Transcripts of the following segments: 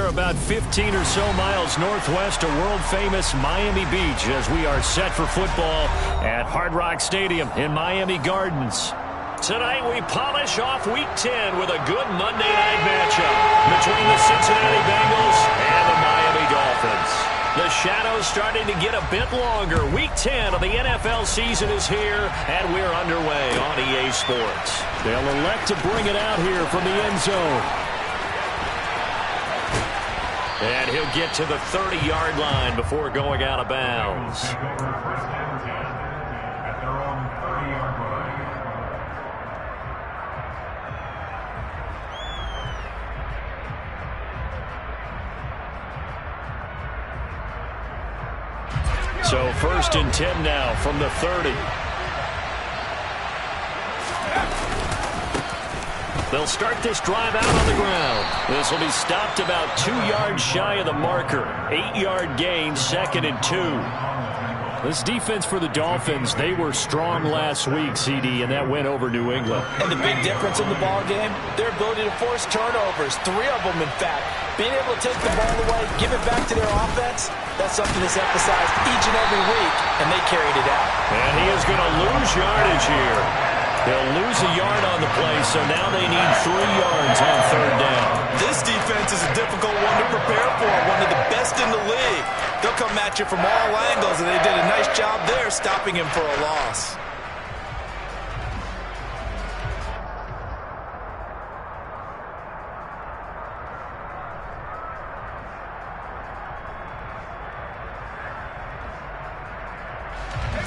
are about 15 or so miles northwest of world-famous Miami Beach as we are set for football at Hard Rock Stadium in Miami Gardens. Tonight we polish off Week 10 with a good Monday night matchup between the Cincinnati Bengals and the Miami Dolphins. The shadow's starting to get a bit longer. Week 10 of the NFL season is here, and we're underway on EA Sports. They'll elect to bring it out here from the end zone. And he'll get to the 30-yard line before going out of bounds. So 1st and 10 now from the 30. They'll start this drive out on the ground. This will be stopped about 2 yards shy of the marker. 8-yard gain, 2nd and 2. This defense for the Dolphins, they were strong last week, CD, and that went over New England. And the big difference in the ball game, their ability to force turnovers, 3 of them in fact. Being able to take the ball away, give it back to their offense, that's something that's emphasized each and every week, and they carried it out. And he is going to lose yardage here. They'll lose a yard on the play, so now they need 3 yards on 3rd down. This defense is a difficult one to prepare for, one of the best in the league. They'll come at you from all angles, and they did a nice job there stopping him for a loss.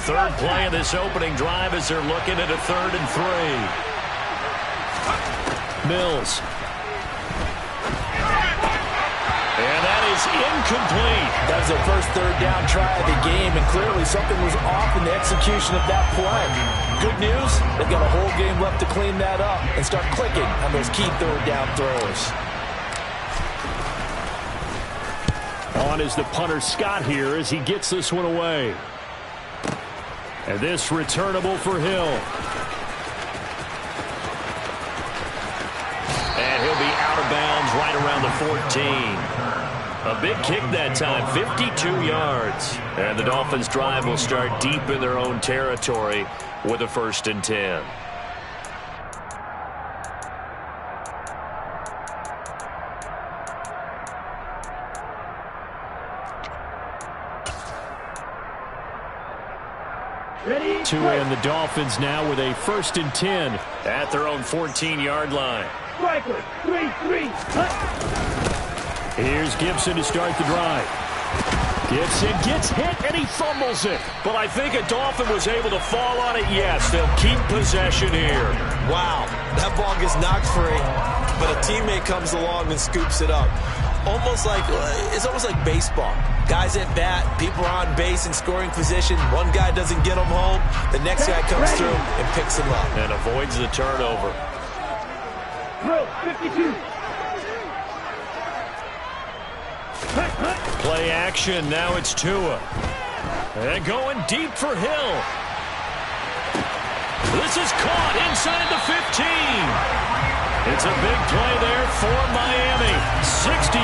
Third play of this opening drive as they're looking at a 3rd and 3. Mills. And that is incomplete. That was their first 3rd down try of the game, and clearly something was off in the execution of that play. Good news, they've got a whole game left to clean that up and start clicking on those key 3rd down throws. On is the punter Scott here as he gets this one away. And this returnable for Hill. And he'll be out of bounds right around the 14. A big kick that time, 52 yards. And the Dolphins' drive will start deep in their own territory with a 1st and 10. To end the Dolphins now with a 1st and 10 at their own 14-yard line. Striker, 3-3. Here's Gibson to start the drive. Gibson gets hit and he fumbles it. But I think a Dolphin was able to fall on it. Yes, they'll keep possession here. Wow, that ball gets knocked free, but a teammate comes along and scoops it up. It's almost like baseball. Guys at bat, people are on base in scoring position. One guy doesn't get them home. The next guy comes through and picks them up. And avoids the turnover. Throw, 52. Play action, now it's Tua. And going deep for Hill. This is caught inside the 15. It's a big play there for Miami. 63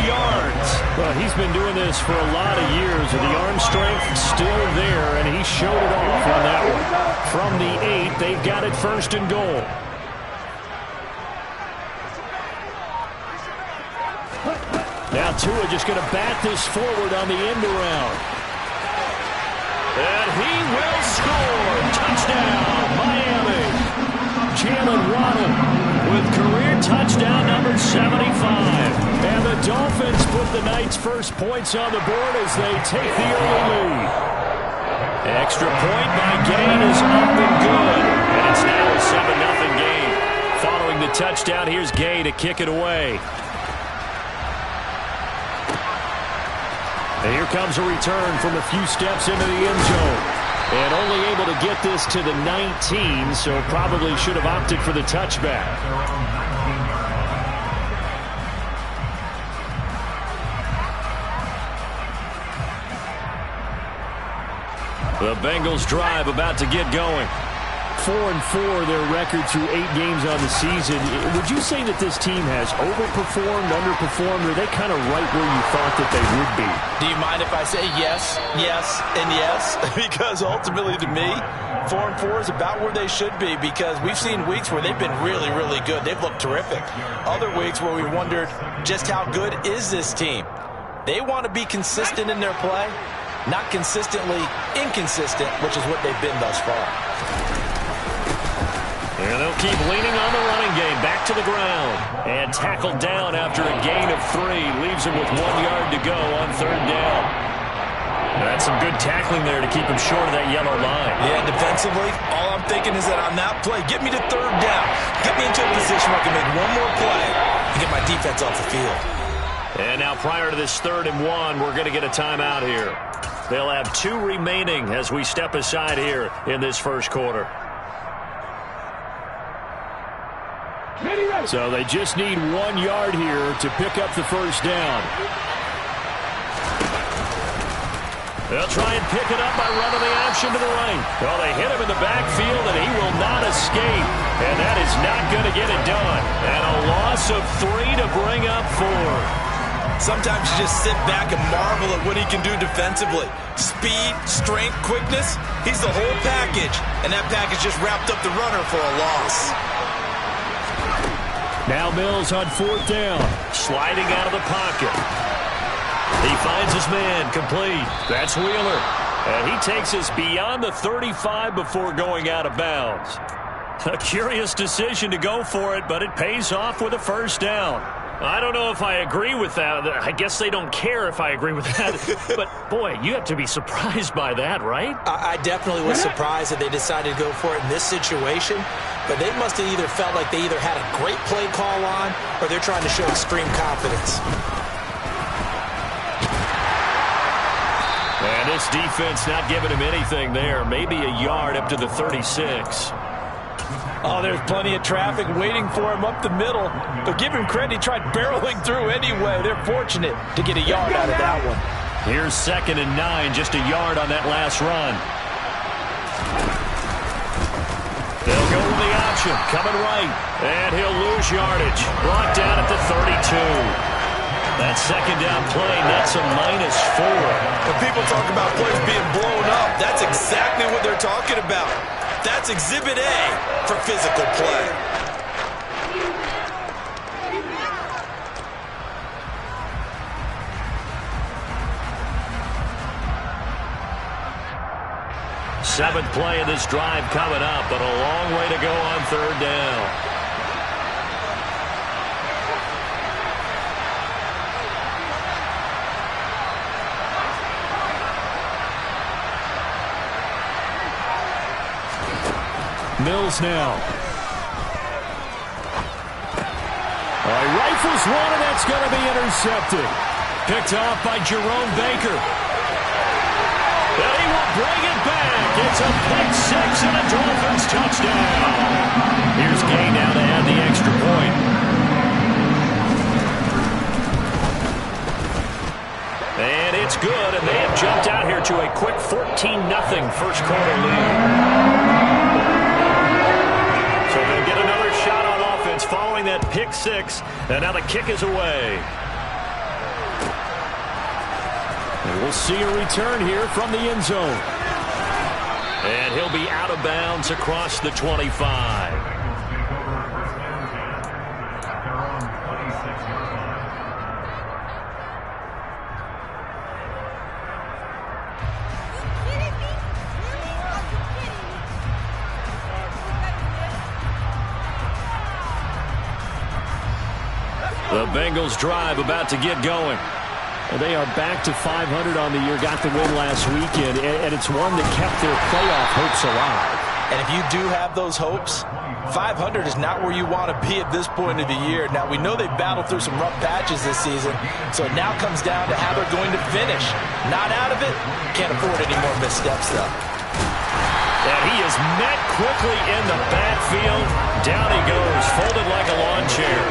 yards. Well, he's been doing this for a lot of years, with the arm strength still there, and he showed it off on that one. From the 8, they've got it 1st and goal. Now Tua just going to bat this forward on the end around. And he will score. Touchdown, Miami. Jalen Waddle with career touchdown number 75. And the Dolphins put the night's first points on the board as they take the early lead. Extra point by Gain is up and good. And it's now a 7-0 game. Following the touchdown, here's Gay to kick it away. And here comes a return from a few steps into the end zone. And only able to get this to the 19, so probably should have opted for the touchback. The Bengals drive about to get going. 4-4, their record through 8 games on the season. Would you say that this team has overperformed, underperformed, or are they kind of right where you thought that they would be? Do you mind if I say yes, yes, and yes? Because ultimately to me, 4-4 is about where they should be, because we've seen weeks where they've been really, really good. They've looked terrific. Other weeks where we wondered just how good is this team. They want to be consistent in their play, not consistently inconsistent, which is what they've been thus far. And they'll keep leaning on the running game. Back to the ground. And tackled down after a gain of 3. Leaves him with 1 yard to go on 3rd down. That's some good tackling there to keep him short of that yellow line. Yeah, defensively, all I'm thinking is that on that play, get me to 3rd down. Get me into a position where I can make one more play and get my defense off the field. And now prior to this 3rd and 1, we're going to get a timeout here. They'll have 2 remaining as we step aside here in this first quarter. So they just need 1 yard here to pick up the first down. They'll try and pick it up by running the option to the right. Well, they hit him in the backfield, and he will not escape. And that is not going to get it done. And a loss of 3 to bring up 4. Sometimes you just sit back and marvel at what he can do defensively. Speed, strength, quickness, he's the whole package. And that package just wrapped up the runner for a loss. Now Mills on 4th down. Sliding out of the pocket. He finds his man, complete. That's Wheeler. And he takes us beyond the 35 before going out of bounds. A curious decision to go for it, but it pays off with a first down. I don't know if I agree with that. I guess they don't care if I agree with that. But, boy, you have to be surprised by that, right? I definitely was surprised that they decided to go for it in this situation. But they must have either felt like they either had a great play call on or they're trying to show extreme confidence. And this defense not giving him anything there. Maybe a yard up to the 36. Oh, there's plenty of traffic waiting for him up the middle. But give him credit, he tried barreling through anyway. They're fortunate to get a yard out of that one. Here's 2nd and 9, just a yard on that last run. They'll go with the option, coming right. And he'll lose yardage. Brought down at the 32. That 2nd down play, that's a -4. When people talk about plays being blown up, that's exactly what they're talking about. That's Exhibit A for physical play. Seventh play of this drive coming up, but a long way to go on 3rd down. Mills now. He rifles one, and that's going to be intercepted. Picked off by Jerome Baker. And he will bring it back. It's a pick-6 and a Dolphins touchdown. Here's Gay now to add the extra point. And it's good, and they have jumped out here to a quick 14-0 first quarter lead. So they'll get another shot on offense following that pick-6, and now the kick is away. And we'll see a return here from the end zone. And he'll be out of bounds across the 25. The Bengals drive about to get going. They are back to 500 on the year, got the win last weekend, and it's one that kept their playoff hopes alive. And if you do have those hopes, 500 is not where you want to be at this point of the year. Now, we know they battled through some rough patches this season, so it now comes down to how they're going to finish. Not out of it, can't afford any more missteps, though. And he is met quickly in the backfield. Down he goes, folded like a lawn chair.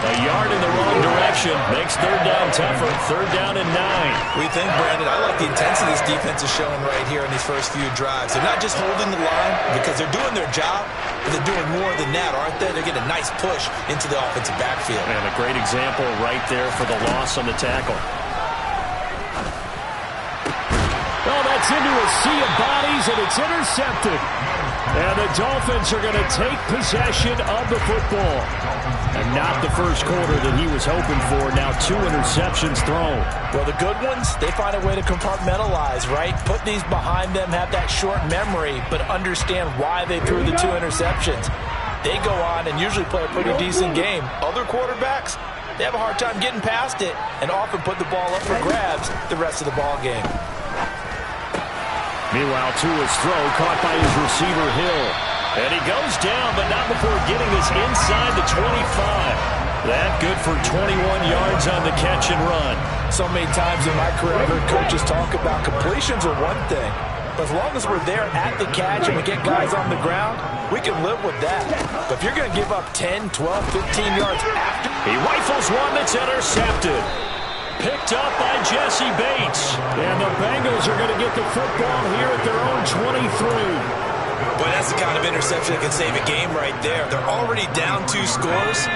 A yard in the wrong direction makes third down tougher. Third down and 9. We think, Brandon, I like the intensity this defense is showing right here in these first few drives. They're not just holding the line because they're doing their job, but they're doing more than that, aren't they? They're getting a nice push into the offensive backfield. And a great example right there for the loss on the tackle. Oh, that's into a sea of bodies, and it's intercepted. And the Dolphins are going to take possession of the football. And not the first quarter that he was hoping for. Now 2 interceptions thrown. Well, the good ones, they find a way to compartmentalize, right? Put these behind them, have that short memory, but understand why they threw the 2 interceptions. They go on and usually play a pretty decent game. Other quarterbacks, they have a hard time getting past it and often put the ball up for grabs the rest of the ball game. Meanwhile, Tua's throw caught by his receiver, Hill. And he goes down, but not before getting this inside the 25. That good for 21 yards on the catch and run. So many times in my career, I've heard coaches talk about completions are one thing. But as long as we're there at the catch and we get guys on the ground, we can live with that. But if you're going to give up 10, 12, 15 yards after... He rifles one that's intercepted. Picked up by Jesse Bates. And the Bengals are going to get the football here at their own 23. Boy, that's the kind of interception that can save a game right there. They're already down 2 scores.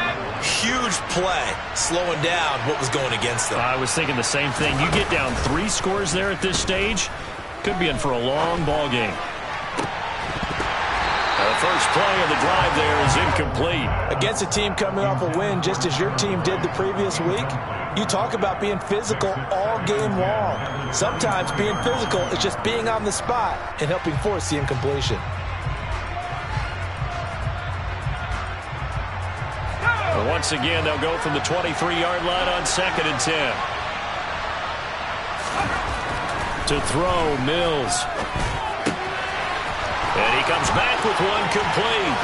Huge play, slowing down what was going against them. I was thinking the same thing. You get down 3 scores there at this stage, could be in for a long ball game. The first play of the drive there is incomplete. Against a team coming off a win, just as your team did the previous week, you talk about being physical all game long. Sometimes being physical is just being on the spot and helping force the incompletion. Once again, they'll go from the 23-yard line on 2nd and 10. To throw, Mills. And he comes back with one complete.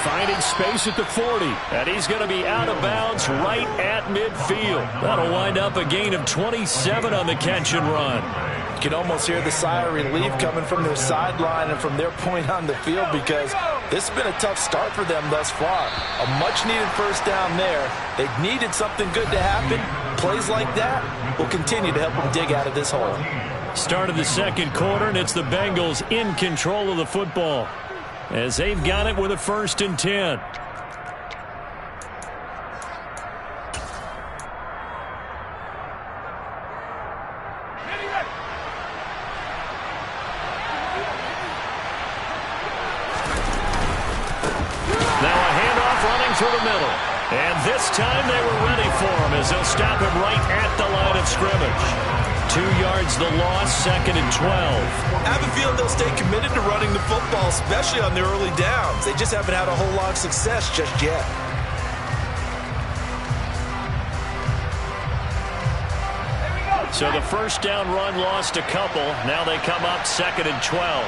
Finding space at the 40. And he's going to be out of bounds right at midfield. That'll wind up a gain of 27 on the catch and run. You can almost hear the sigh of relief coming from their sideline and from their point on the field because this has been a tough start for them thus far. A much-needed first down there. They've needed something good to happen. Plays like that will continue to help them dig out of this hole. Start of the second quarter, and it's the Bengals in control of the football as they've got it with a 1st and 10. Through the middle. And this time they were ready for him as they'll stop him right at the line of scrimmage. 2 yards the loss, 2nd and 12. I have a feeling they'll stay committed to running the football, especially on their early downs. They just haven't had a whole lot of success just yet. So the first down run lost a couple. Now they come up 2nd and 12.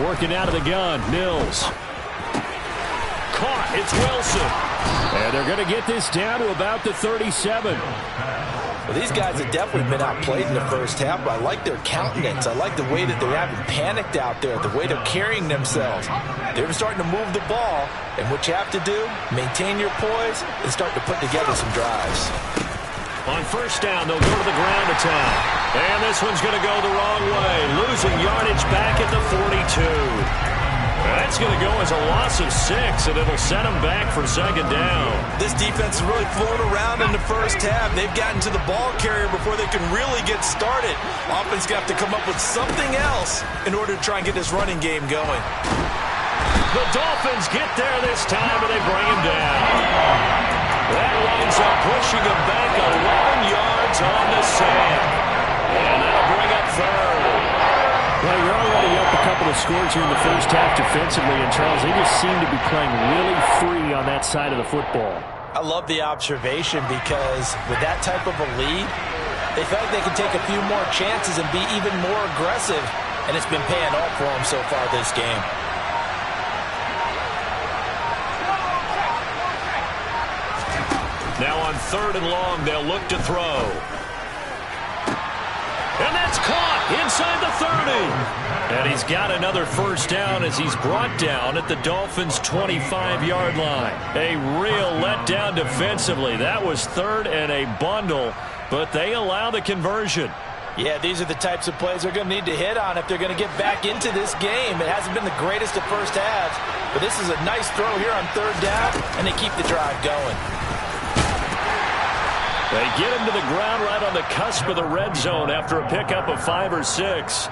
Working out of the gun, Mills. Caught, it's Wilson. And they're going to get this down to about the 37. Well, these guys have definitely been outplayed in the first half, but I like their countenance. I like the way that they haven't panicked out there, the way they're carrying themselves. They're starting to move the ball, and what you have to do, maintain your poise and start to put together some drives. On first down, they'll go to the ground attack. And this one's going to go the wrong way. Losing yardage back at the 42. That's going to go as a loss of 6, and it'll set them back for 2nd down. This defense is really flown around in the first half. They've gotten to the ball carrier before they can really get started. Offense got to come up with something else in order to try and get this running game going. The Dolphins get there this time, and they bring him down. That winds up pushing him back 11 yards on the sand. And that'll bring up 3rd. Well, you're already up a couple of scores here in the first half defensively, and Charles, they just seem to be playing really free on that side of the football. I love the observation because with that type of a lead, they felt like they could take a few more chances and be even more aggressive, and it's been paying off for them so far this game. Now on 3rd and long, they'll look to throw. And that's It's caught inside the 30. And he's got another first down as he's brought down at the Dolphins' 25-yard line. A real letdown defensively. That was third and a bundle, but they allow the conversion. Yeah, these are the types of plays they're going to need to hit on if they're going to get back into this game. It hasn't been the greatest of first halves, but this is a nice throw here on third down, and they keep the drive going. They get him to the ground right on the cusp of the red zone after a pickup of 5 or 6.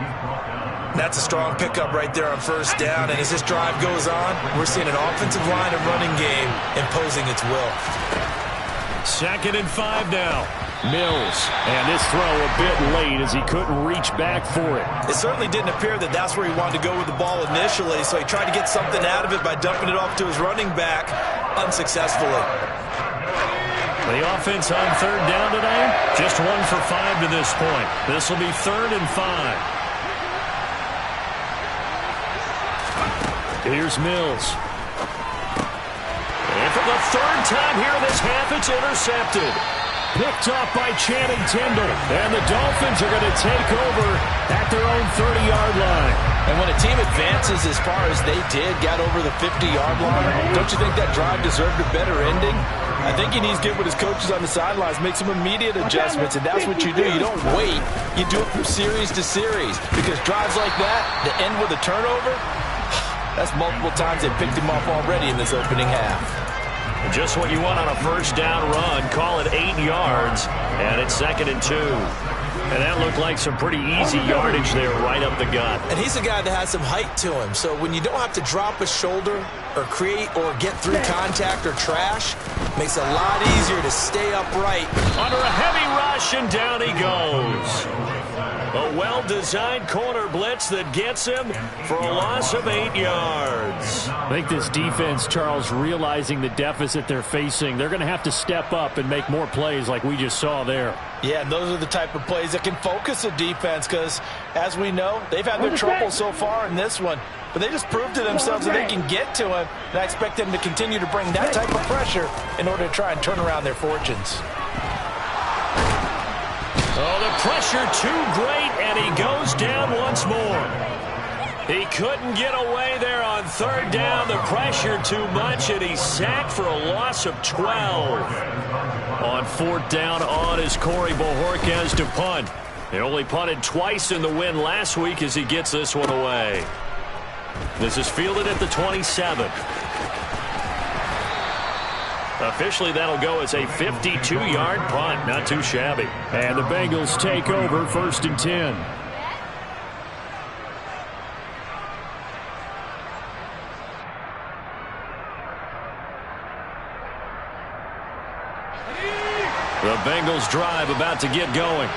That's a strong pickup right there on first down, and as this drive goes on, we're seeing an offensive line and running game imposing its will. 2nd and 5 now. Mills, and this throw a bit late as he couldn't reach back for it. It certainly didn't appear that that's where he wanted to go with the ball initially, so he tried to get something out of it by dumping it off to his running back unsuccessfully. The offense on third down today, just 1 for 5 to this point. This will be 3rd and 5. Here's Mills. And for the 3rd time here in this half, it's intercepted. Picked off by Channing Tindall. And the Dolphins are going to take over at their own 30-yard line. And when a team advances as far as they did, got over the 50-yard line, don't you think that drive deserved a better ending? I think he needs to get with his coaches on the sidelines, make some immediate adjustments, and that's what you do. You don't wait. You do it from series to series, because drives like that, that end with a turnover, that's multiple times they picked him off already in this opening half. Just what you want on a first down run. Call it 8 yards, and it's 2nd and 2. And that looked like some pretty easy yardage there right up the gut. And he's a guy that has some height to him, so when you don't have to drop a shoulder or create or get through contact or trash, makes it a lot easier to stay upright. Under a heavy rush, and down he goes. A well-designed corner blitz that gets him for a loss of 8 yards. I think this defense, Charles, realizing the deficit they're facing, they're going to have to step up and make more plays like we just saw there. Yeah, and those are the type of plays that can focus a defense because, as we know, they've had their trouble so far in this one. But they just proved to themselves that they can get to him, and I expect them to continue to bring that type of pressure in order to try and turn around their fortunes. Oh, the pressure too great, and he goes down once more. He couldn't get away there on third down. The pressure too much, and he's sacked for a loss of 12. On 4th down on is Corey Bojorquez to punt. He only punted twice in the win last week as he gets this one away. This is fielded at the 27. Officially, that'll go as a 52-yard punt. Not too shabby. And the Bengals take over 1st and 10. The Bengals drive about to get going.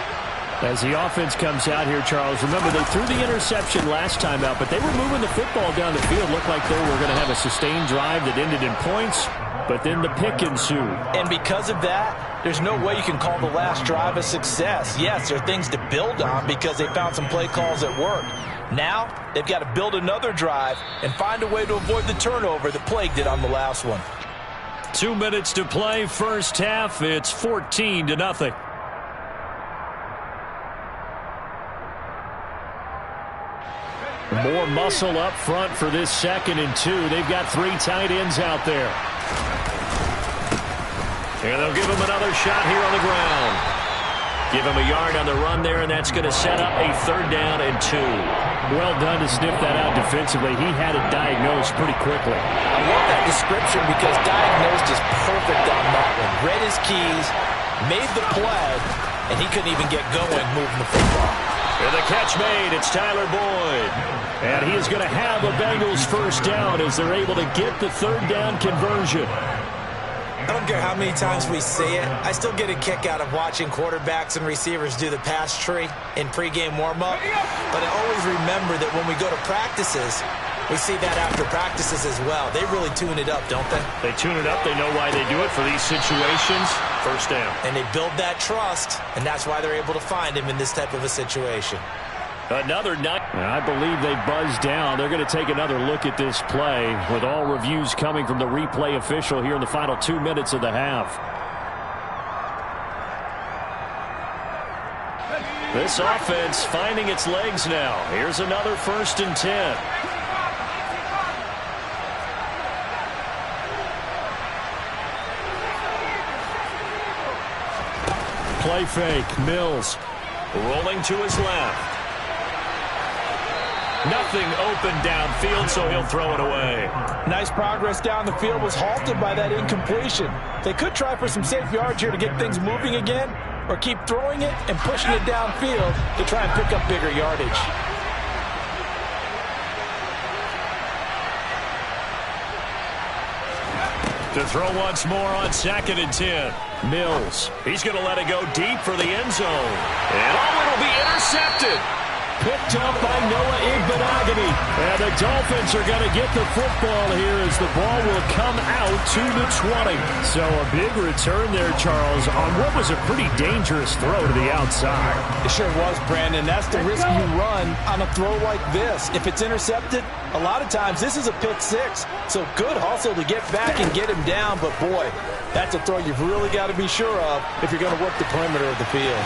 As the offense comes out here, Charles, remember they threw the interception last time out, but they were moving the football down the field. Looked like they were going to have a sustained drive that ended in points, but then the pick ensued. And because of that, there's no way you can call the last drive a success. Yes, there are things to build on because they found some play calls that worked. Now, they've got to build another drive and find a way to avoid the turnover that plagued it on the last one. 2 minutes to play, first half. It's 14-0. More muscle up front for this 2nd and 2. They've got 3 tight ends out there. And they'll give him another shot here on the ground. Give him a yard on the run there, and that's going to set up a 3rd down and 2. Well done to sniff that out defensively. He had it diagnosed pretty quickly. I love that description because diagnosed is perfect on that one. Read his keys, made the play, and he couldn't even get going moving the football. And the catch made. It's Tyler Boyd. And he is going to have a Bengals first down as they're able to get the 3rd down conversion. I don't care how many times we say it, I still get a kick out of watching quarterbacks and receivers do the pass tree in pregame warm-up. But I always remember that when we go to practices, we see that after practices as well. They really tune it up, don't they? They tune it up. They know why they do it for these situations. First down. And they build that trust, and that's why they're able to find him in this type of a situation. Another nut. I believe they buzzed down. They're going to take another look at this play with all reviews coming from the replay official here in the final 2 minutes of the half. This offense finding its legs now. Here's another 1st and 10. Play fake. Mills rolling to his left. Nothing open downfield, so he'll throw it away. Nice progress down the field, was halted by that incompletion. They could try for some safe yards here to get things moving again, or keep throwing it and pushing it downfield to try and pick up bigger yardage. To throw once more on 2nd and 10. Mills. He's going to let it go deep for the end zone. And it'll be intercepted. Picked up by Noah Igbenogany. And the Dolphins are going to get the football here as the ball will come out to the 20. So a big return there, Charles, on what was a pretty dangerous throw to the outside. It sure was, Brandon. That's the risk you run on a throw like this. If it's intercepted, a lot of times this is a pick six. So good hustle to get back and get him down. But, boy, that's a throw you've really got to be sure of if you're going to work the perimeter of the field.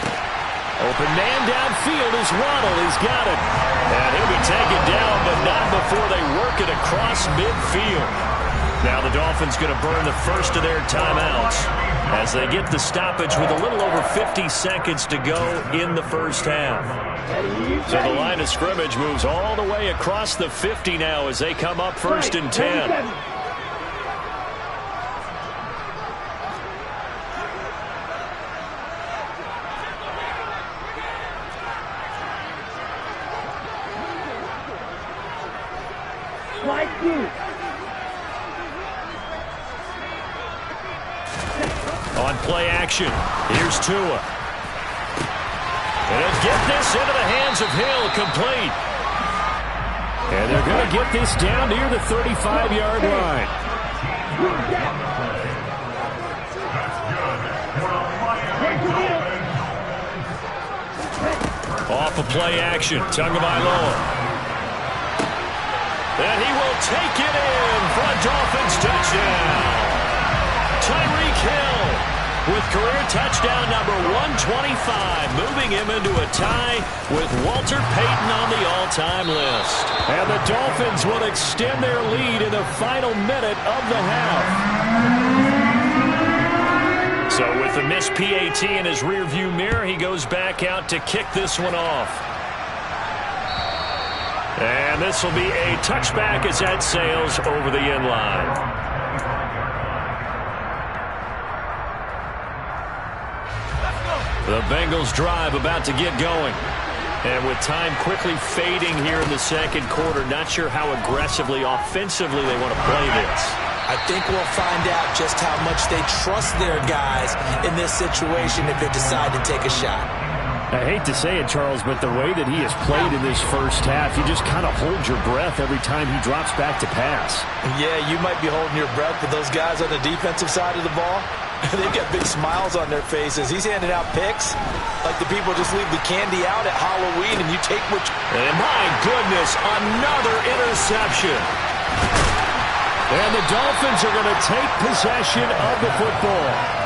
Open man downfield is Waddle. He's got it. And he'll be taken down, but not before they work it across midfield. Now the Dolphins going to burn the first of their timeouts as they get the stoppage with a little over 50 seconds to go in the first half. So the line of scrimmage moves all the way across the 50 now as they come up 1st and 10. On play action, here's Tua. And he'll get this into the hands of Hill, complete. And they're going to get this down near the 35-yard line. Off of play action, Tagovailoa. And he will take it in for a Dolphins touchdown. Tyreek Hill with career touchdown number 125, moving him into a tie with Walter Payton on the all-time list. And the Dolphins will extend their lead in the final minute of the half. So with the missed PAT in his rearview mirror, he goes back out to kick this one off. And this will be a touchback as that sails over the end line. The Bengals drive about to get going. And with time quickly fading here in the second quarter, not sure how aggressively, offensively they want to play this. I think we'll find out just how much they trust their guys in this situation if they decide to take a shot. I hate to say it, Charles, but the way that he has played in this first half, you just kind of hold your breath every time he drops back to pass. Yeah, you might be holding your breath, but those guys on the defensive side of the ball, they've got big smiles on their faces. He's handing out picks like the people just leave the candy out at Halloween and you take what you... And my goodness, another interception. And the Dolphins are going to take possession of the football.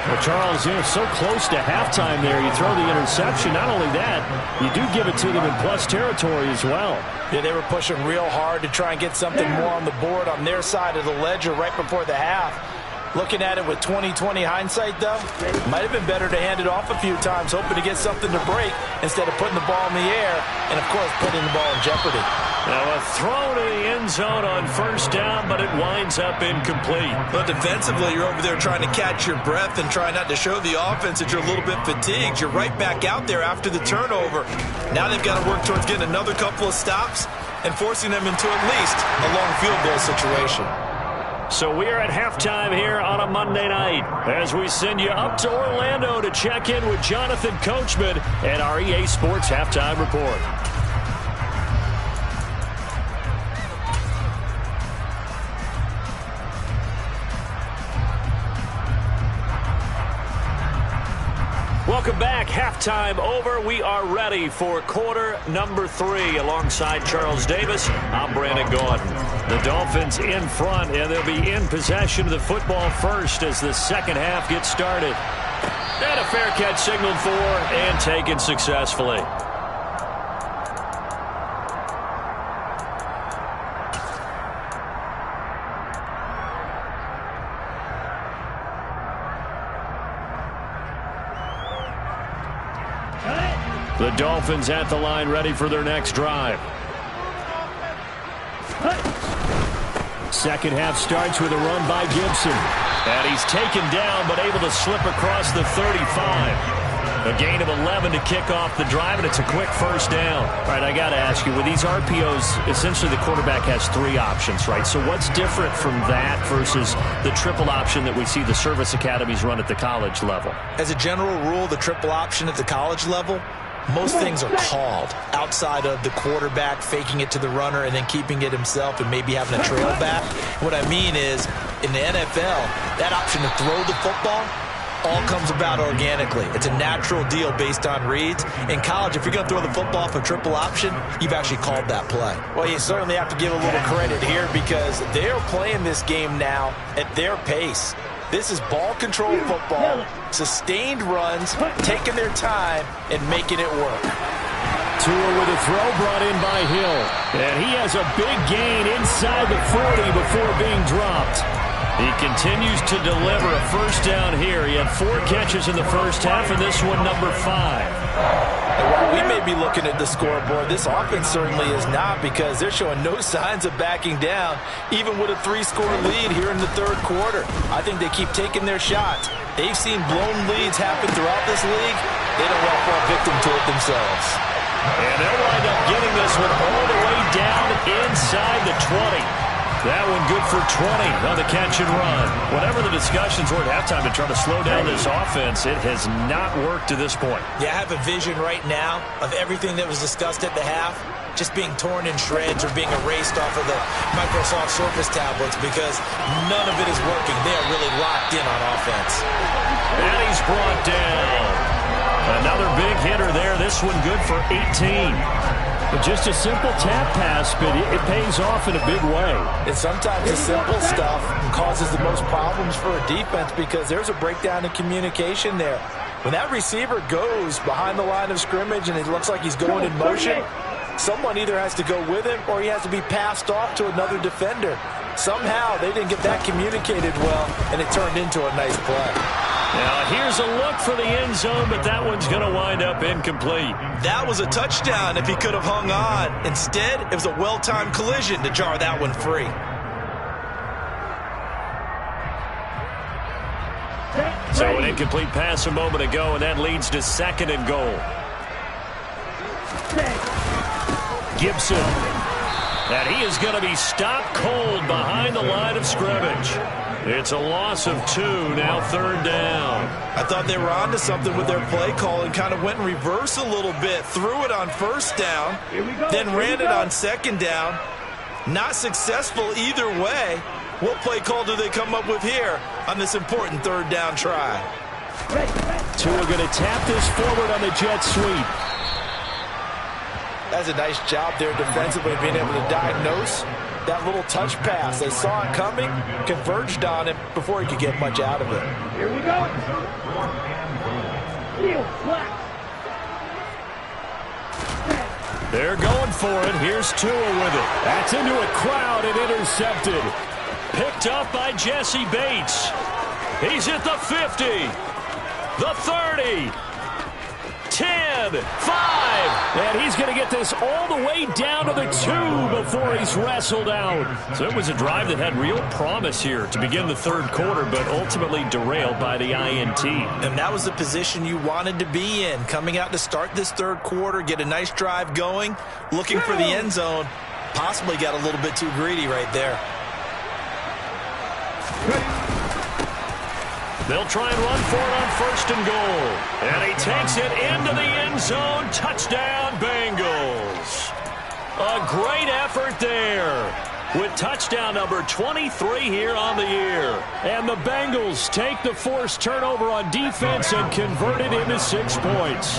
Well, Charles, so close to halftime there. You throw the interception. Not only that, you do give it to them in plus territory as well. Yeah, they were pushing real hard to try and get something more on the board on their side of the ledger right before the half. Looking at it with 20/20 hindsight, though, might have been better to hand it off a few times, hoping to get something to break instead of putting the ball in the air and, of course, putting the ball in jeopardy. Now a throw to the end zone on first down, but it winds up incomplete. But defensively, you're over there trying to catch your breath and try not to show the offense that you're a little bit fatigued. You're right back out there after the turnover. Now they've got to work towards getting another couple of stops and forcing them into at least a long field goal situation. So we are at halftime here on a Monday night as we send you up to Orlando to check in with Jonathan Coachman and our EA Sports Halftime Report. Welcome back. Halftime over. We are ready for quarter number 3. Alongside Charles Davis, I'm Brandon Gordon. The Dolphins in front, and they'll be in possession of the football first as the second half gets started. And a fair catch signaled for and taken successfully. The Dolphins at the line, ready for their next drive. Second half starts with a run by Gibson. And he's taken down, but able to slip across the 35. A gain of 11 to kick off the drive, and it's a quick first down. All right, I got to ask you, with these RPOs, essentially the quarterback has three options, right? So what's different from that versus the triple option that we see the service academies run at the college level? As a general rule, the triple option at the college level, most things are called outside of the quarterback faking it to the runner and then keeping it himself and maybe having a trail back. What I mean is, in the NFL, that option to throw the football all comes about organically. It's a natural deal based on reads. In college, if you're going to throw the football for triple option, you've actually called that play. Well, you certainly have to give a little credit here because they're playing this game now at their pace. This is ball control football, sustained runs, taking their time, and making it work. Tua with a throw brought in by Hill. And he has a big gain inside the 40 before being dropped. He continues to deliver a first down here. He had 4 catches in the first half, and this one number 5. And while we may be looking at the scoreboard, this offense certainly is not because they're showing no signs of backing down, even with a 3-score lead here in the third quarter. I think they keep taking their shots. They've seen blown leads happen throughout this league. They don't want to fall victim to it themselves. And they'll wind up getting this one all the way down inside the 20. That one good for 20 on the catch and run. Whatever the discussions were at halftime to try to slow down this offense, it has not worked to this point. Yeah, I have a vision right now of everything that was discussed at the half just being torn in shreds or being erased off of the Microsoft Surface tablets because none of it is working. They are really locked in on offense. And he's brought down. Another big hitter there. This one good for 18. Just a simple tap pass, but it pays off in a big way. And sometimes the simple stuff causes the most problems for a defense because there's a breakdown in communication there. When that receiver goes behind the line of scrimmage and it looks like he's going in motion, someone either has to go with him or he has to be passed off to another defender. Somehow they didn't get that communicated well, and it turned into a nice play. Now here's a look for the end zone, but that one's going to wind up incomplete. That was a touchdown if he could have hung on. Instead, it was a well-timed collision to jar that one free. So an incomplete pass a moment ago, and that leads to 2nd and goal. Gibson. And he is going to be stopped cold behind the line of scrimmage. It's a loss of 2, now 3rd down. I thought they were onto something with their play call and kind of went in reverse a little bit. Threw it on 1st down, then ran it on 2nd down. Not successful either way. What play call do they come up with here on this important 3rd down try? Tua going to tap this forward on the jet sweep. That's a nice job there defensively, being able to diagnose that little touch pass. They saw it coming, converged on it before he could get much out of it. Here we go. They're going for it. Here's Tua with it. That's into a crowd and intercepted. Picked up by Jesse Bates. He's at the 50, the 30, 10, 5. And he's going to get this all the way down to the 2 before he's wrestled out. So it was a drive that had real promise here to begin the 3rd quarter, but ultimately derailed by the INT. And that was the position you wanted to be in. Coming out to start this 3rd quarter, get a nice drive going, looking for the end zone. Possibly got a little bit too greedy right there. They'll try and run for it on 1st and goal. And he takes it into the end zone. Touchdown, Bengals. A great effort there with touchdown number 23 here on the year. And the Bengals take the forced turnover on defense and convert it into 6 points.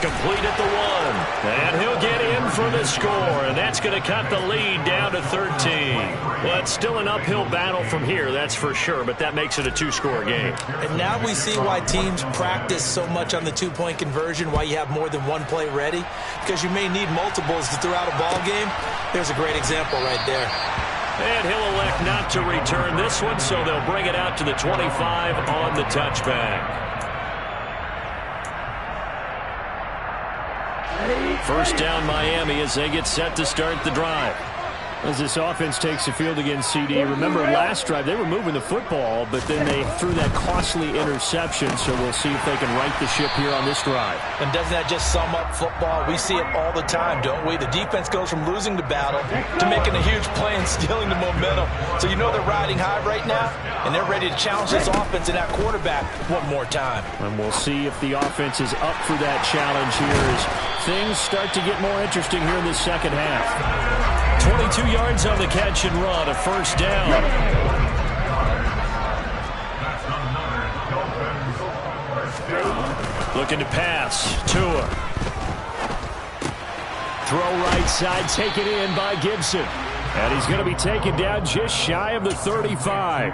Complete at the 1. And he'll get in for the score. And that's going to cut the lead down to 13. Well, it's still an uphill battle from here, that's for sure, but that makes it a two-score game. And now we see why teams practice so much on the two-point conversion, why you have more than one play ready, because you may need multiples to throw out a ball game. There's a great example right there. And he'll elect not to return this one, so they'll bring it out to the 25 on the touchback. First down Miami as they get set to start the drive. As this offense takes the field against CD, remember last drive they were moving the football, but then they threw that costly interception, so we'll see if they can right the ship here on this drive. And doesn't that just sum up football? We see it all the time, don't we? The defense goes from losing the battle to making a huge play and stealing the momentum. So you know they're riding high right now, and they're ready to challenge this offense and that quarterback one more time. And we'll see if the offense is up for that challenge here as things start to get more interesting here in the second half. 22 yards on the catch and run, a first down. Looking to pass. Tua. Throw right side, taken in by Gibson. And he's going to be taken down just shy of the 35.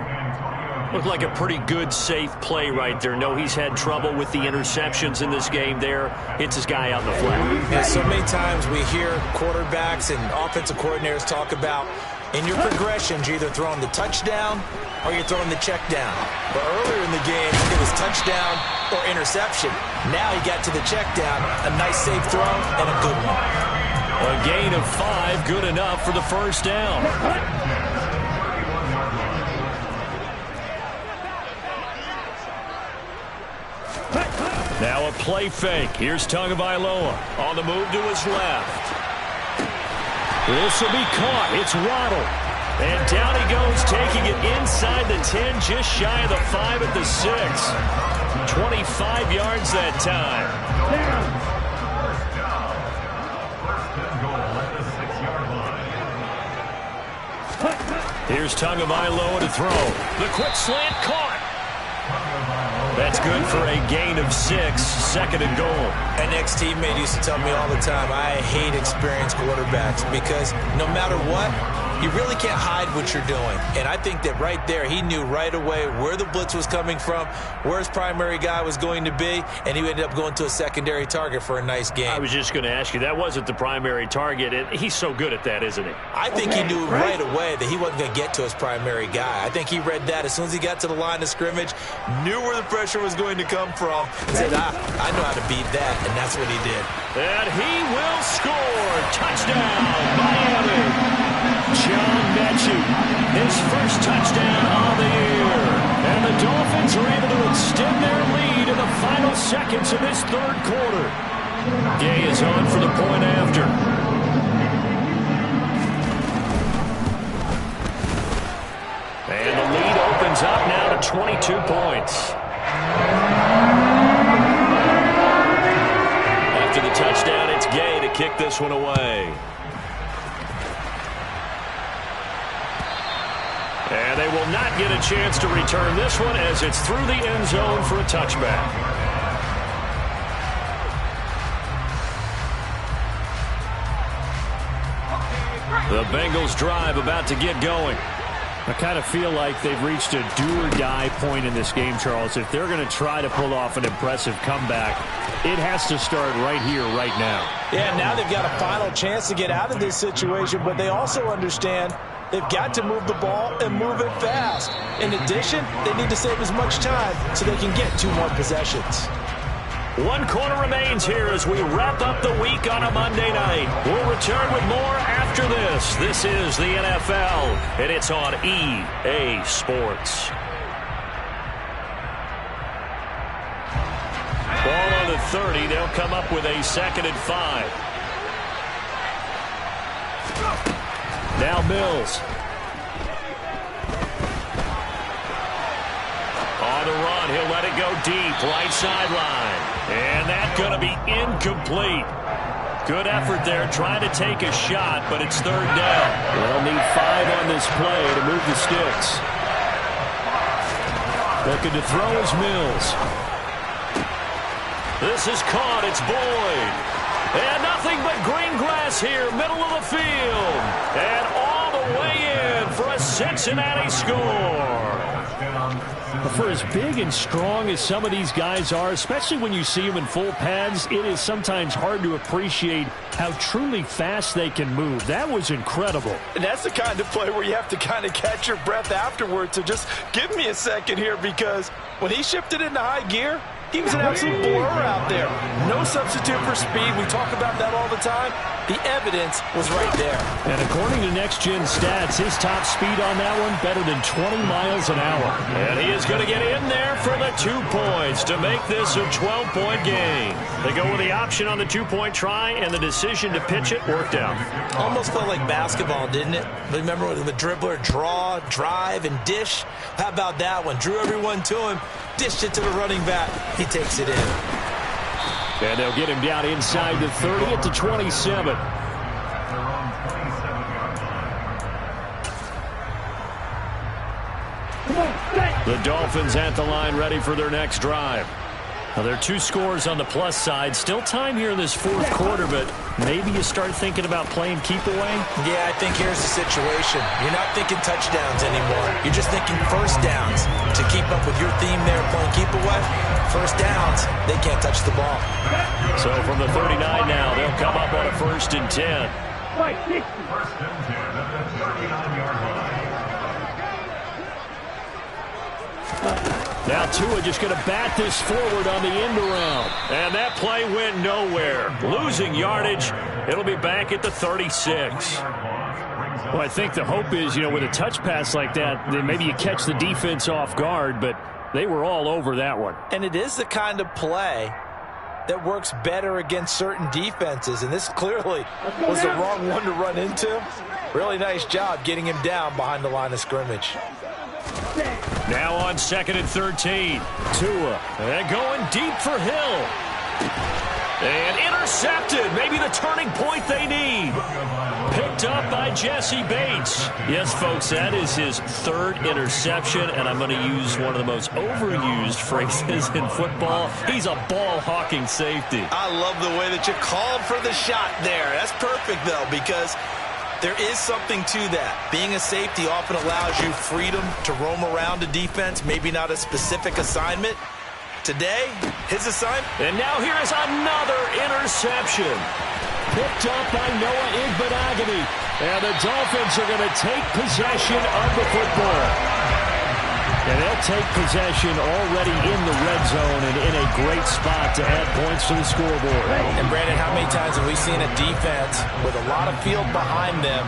Looked like a pretty good, safe play right there. No, he's had trouble with the interceptions in this game there. Hits his guy out in the flat. Yeah, so many times we hear quarterbacks and offensive coordinators talk about in your progressions, you're either throwing the touchdown or you're throwing the check down. But earlier in the game, it was touchdown or interception. Now he got to the check down, a nice safe throw, and a good one. A gain of 5, good enough for the first down. Now a play fake. Here's Tagovailoa on the move to his left. This will be caught. It's Waddle. And down he goes, taking it inside the 10, just shy of the 5 at the 6. 25 yards that time. Here's Tagovailoa to throw. The quick slant caught. That's good for a gain of 6, second and goal. An ex-teammate used to tell me all the time, I hate experienced quarterbacks because no matter what, you really can't hide what you're doing. And I think that right there, he knew right away where the blitz was coming from, where his primary guy was going to be, and he ended up going to a secondary target for a nice game. I was just going to ask you, that wasn't the primary target. He's so good at that, isn't he? I think he knew right away that he wasn't going to get to his primary guy. I think he read that as soon as he got to the line of scrimmage, knew where the pressure was going to come from, and said, I know how to beat that, and that's what he did. And he will score. Touchdown, Miami. John Mechie, his first touchdown of the year. And the Dolphins are able to extend their lead in the final seconds of this third quarter. Gay is on for the point after. And the lead opens up now to 22 points. After the touchdown, it's Gay to kick this one away. And they will not get a chance to return this one as it's through the end zone for a touchback. The Bengals drive about to get going. I kind of feel like they've reached a do-or-die point in this game, Charles. If they're going to try to pull off an impressive comeback, it has to start right here, right now. Yeah, now they've got a final chance to get out of this situation, but they also understand they've got to move the ball and move it fast. In addition, they need to save as much time so they can get 2 more possessions. 1 quarter remains here as we wrap up the week on a Monday night. We'll return with more after this. This is the NFL, and it's on EA Sports. Ball on the 30. They'll come up with a 2nd and 5. Now Mills. On the run, he'll let it go deep, right sideline. And that's going to be incomplete. Good effort there, trying to take a shot, but it's 3rd down. They'll need 5 on this play to move the sticks. Looking to throw is Mills. This is caught, it's Boyd. And nothing but green grass here, middle of the field. And all the way in Cincinnati score. For as big and strong as some of these guys are, especially when you see them in full pads, it is sometimes hard to appreciate how truly fast they can move. That was incredible. And that's the kind of play where you have to kind of catch your breath afterwards. So just give me a second here, because when he shifted into high gear, he was an absolute blur out there. No substitute for speed. We talk about that all the time. The evidence was right there. And according to Next Gen Stats, his top speed on that one better than 20 miles an hour. And he is going to get in there for the 2 points to make this a 12-point game. They go with the option on the 2-point try, and the decision to pitch it worked out. Almost felt like basketball, didn't it? Remember with the dribbler, draw, drive, and dish? How about that one? Drew everyone to him, dished it to the running back. He takes it in. And they'll get him down inside the 30 at the 27. The Dolphins at the line, ready for their next drive. Now, there are 2 scores on the plus side. Still time here in this 4th quarter, but maybe you start thinking about playing keep away? Yeah, I think here's the situation. You're not thinking touchdowns anymore. You're just thinking first downs. To keep up with your theme there, playing keep away, first downs, they can't touch the ball. So from the 39 now, they'll come up on a 1st and 10. Fight, 60. Now Tua just going to bat this forward on the end around. And that play went nowhere. Losing yardage. It'll be back at the 36. Well, I think the hope is, with a touch pass like that, then maybe you catch the defense off guard, but they were all over that one. And it is the kind of play that works better against certain defenses, and this clearly was the wrong one to run into. Really nice job getting him down behind the line of scrimmage. Now on 2nd and 13. Tua. And going deep for Hill. And intercepted. Maybe the turning point they need. Picked up by Jesse Bates. Yes, folks, that is his 3rd interception, and I'm going to use one of the most overused phrases in football. He's a ball-hawking safety. I love the way that you called for the shot there. That's perfect, though, because there is something to that. Being a safety often allows you freedom to roam around a defense, maybe not a specific assignment. Today, his assignment. And now here is another interception. Picked up by Noah Igbenogany. And the Dolphins are going to take possession of the football. And they'll take possession already in the red zone and in a great spot to add points to the scoreboard. And Brandon, how many times have we seen a defense with a lot of field behind them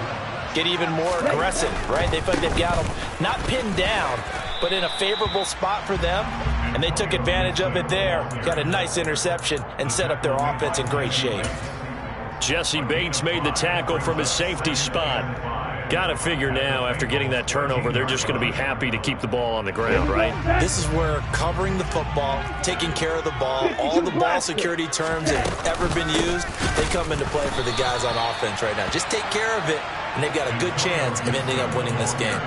get even more aggressive, right? They feel like they've got them not pinned down, but in a favorable spot for them, and they took advantage of it there. Got a nice interception and set up their offense in great shape. Jesse Bates made the tackle from his safety spot. Got to figure now, after getting that turnover, they're just going to be happy to keep the ball on the ground, right? This is where covering the football, taking care of the ball, all the ball security terms that have ever been used, they come into play for the guys on offense right now. Just take care of it, and they've got a good chance of ending up winning this game.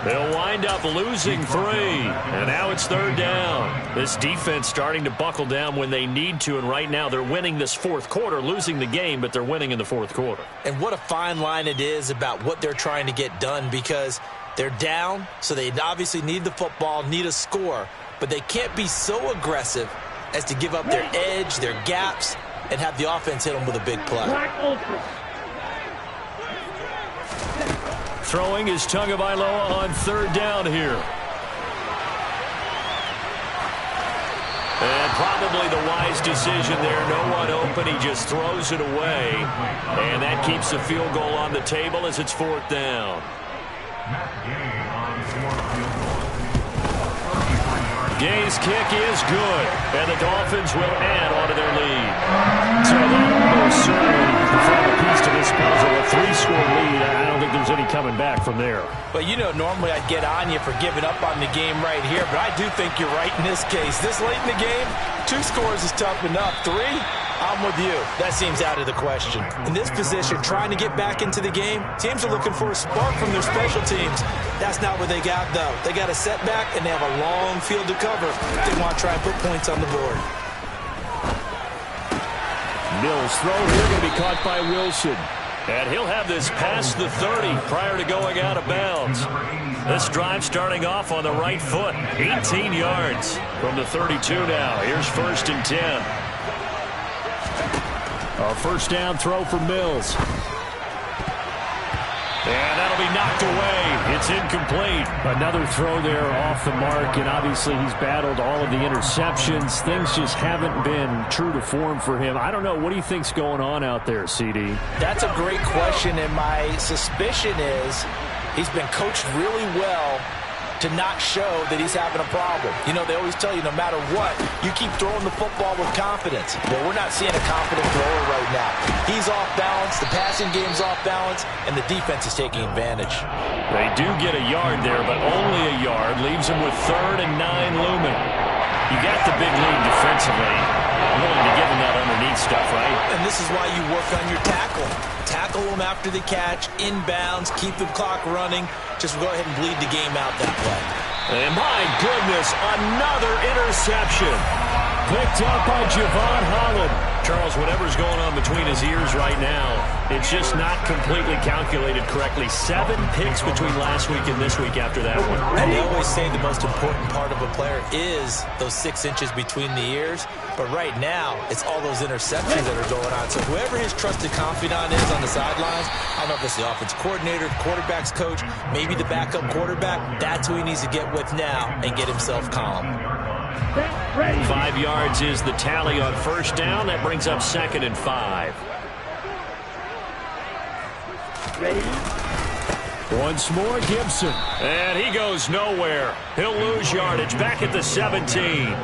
They'll wind up losing 3, and now it's 3rd down. This defense starting to buckle down when they need to, and right now they're winning this 4th quarter, losing the game, but they're winning in the 4th quarter. And what a fine line it is about what they're trying to get done, because they're down, so they obviously need the football, need a score, but they can't be so aggressive as to give up their edge, their gaps, and have the offense hit them with a big play. Throwing is Tagovailoa on 3rd down here. And probably the wise decision there. No one open. He just throws it away. And that keeps the field goal on the table as it's 4th down. Gay's kick is good. And the Dolphins will add onto their lead. So that almost certainly the final piece to this puzzle. A 3-score lead. I don't think there's any coming back from there. Well, normally I'd get on you for giving up on the game right here, but I do think you're right in this case. This late in the game, 2 scores is tough enough. 3, I'm with you. That seems out of the question. In this position, trying to get back into the game, teams are looking for a spark from their special teams. That's not what they got, though. They got a setback, and they have a long field to cover. They want to try and put points on the board. Mills throw here going to be caught by Wilson. And he'll have this past the 30 prior to going out of bounds. This drive starting off on the right foot. 18 yards from the 32 now. Here's 1st and 10. A first down throw for Mills. And that'll be knocked away. It's incomplete. Another throw there off the mark, and obviously he's battled all of the interceptions. Things just haven't been true to form for him. I don't know. What do you think's going on out there, CD? That's a great question, and my suspicion is he's been coached really well to not show that he's having a problem. You know, they always tell you no matter what, you keep throwing the football with confidence. Well, we're not seeing a confident thrower right now. He's off balance, the passing game's off balance, and the defense is taking advantage. They do get a yard there, but only a yard. Leaves them with 3rd and 9 looming. You got the big lead defensively. Willing to give them that underneath stuff, right? And this is why you work on your tackle. Tackle them after the catch, inbounds, keep the clock running. Just go ahead and bleed the game out that way. And my goodness, another interception. Picked up by Javon Holland. Charles, whatever's going on between his ears right now, it's just not completely calculated correctly. 7 picks between last week and this week after that one. And they always say the most important part of a player is those 6 inches between the ears. But right now, it's all those interceptions that are going on. So whoever his trusted confidant is on the sidelines, I don't know if it's the offensive coordinator, quarterback's coach, maybe the backup quarterback, that's who he needs to get with now and get himself calm. 5 yards is the tally on first down. That brings up 2nd and 5. Once more, Gibson. And he goes nowhere. He'll lose yardage back at the 17.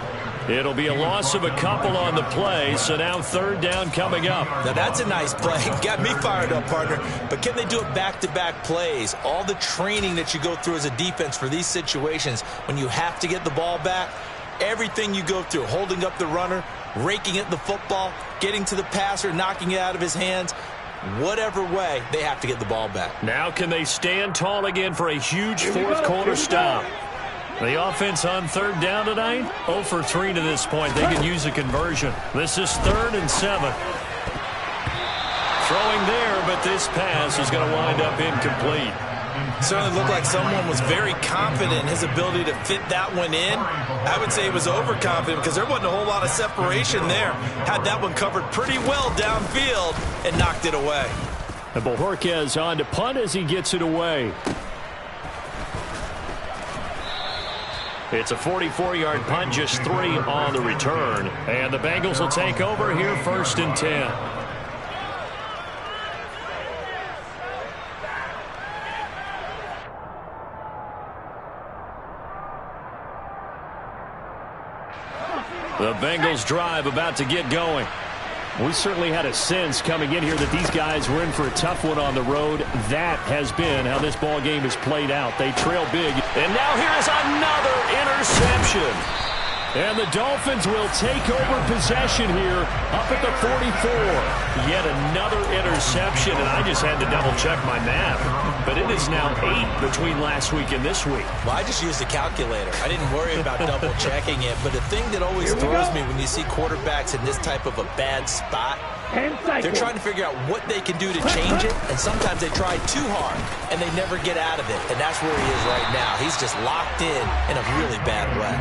It'll be a loss of a couple on the play, so now 3rd down coming up. Now that's a nice play. Got me fired up, partner. But can they do it back-to-back plays? All the training that you go through as a defense for these situations, when you have to get the ball back, everything you go through, holding up the runner, raking at the football, getting to the passer, knocking it out of his hands, whatever way, they have to get the ball back. Now can they stand tall again for a huge 4th quarter stop? The offense on 3rd down tonight, 0 for 3 to this point. They can use a conversion. This is 3rd and 7. Throwing there, but this pass is going to wind up incomplete. Certainly looked like someone was very confident in his ability to fit that one in. I would say he was overconfident because there wasn't a whole lot of separation there. Had that one covered pretty well downfield and knocked it away. And Bojorquez on to punt as he gets it away. It's a 44-yard punt, just 3 on the return. And the Bengals will take over here 1st and 10. The Bengals drive about to get going. We certainly had a sense coming in here that these guys were in for a tough one on the road. That has been how this ball game has played out. They trail big. And now here is another interception. And the Dolphins will take over possession here up at the 44. Yet another interception, and I just had to double-check my math. But it is now 8 between last week and this week. Well, I just used a calculator. I didn't worry about double-checking it. But the thing that always throws me when you see quarterbacks in this type of a bad spot, they're trying to figure out what they can do to change it, and sometimes they try too hard, and they never get out of it. And that's where he is right now. He's just locked in a really bad way.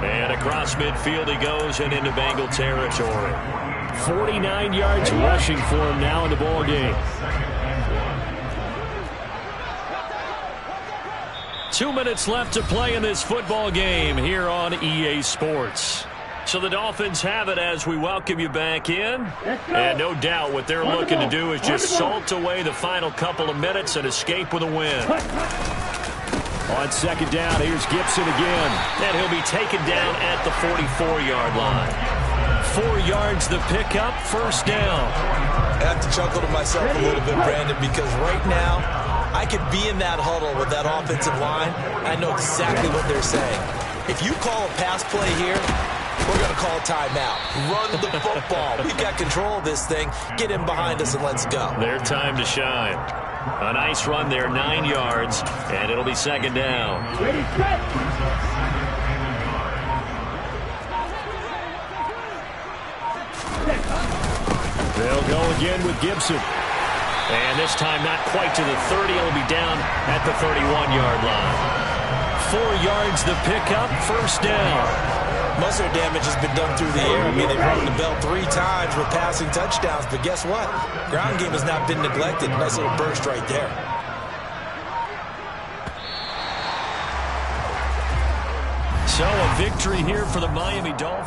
And across midfield he goes and into Bengal territory. 49 yards rushing for him now in the ball game. 2 minutes left to play in this football game here on EA Sports. So the Dolphins have it as we welcome you back in. And no doubt what they're looking to do is just salt away the final couple of minutes and escape with a win. On 2nd down, here's Gibson again. And he'll be taken down at the 44-yard line. 4 yards the pickup, 1st down. I have to chuckle to myself a little bit, Brandon, because right now I could be in that huddle with that offensive line. I know exactly what they're saying. If you call a pass play here, we're going to call a timeout. Run the football. We've got control of this thing. Get in behind us and let's go. Their time to shine. A nice run there, 9 yards, and it'll be 2nd down. Ready, set. They'll go again with Gibson. And this time not quite to the 30. It'll be down at the 31-yard line. 4 yards the pickup, first down. Most of their damage has been done through the air. I mean, they've rung the bell 3 times with passing touchdowns, but guess what? Ground game has not been neglected. Nice little burst right there. So a victory here for the Miami Dolphins.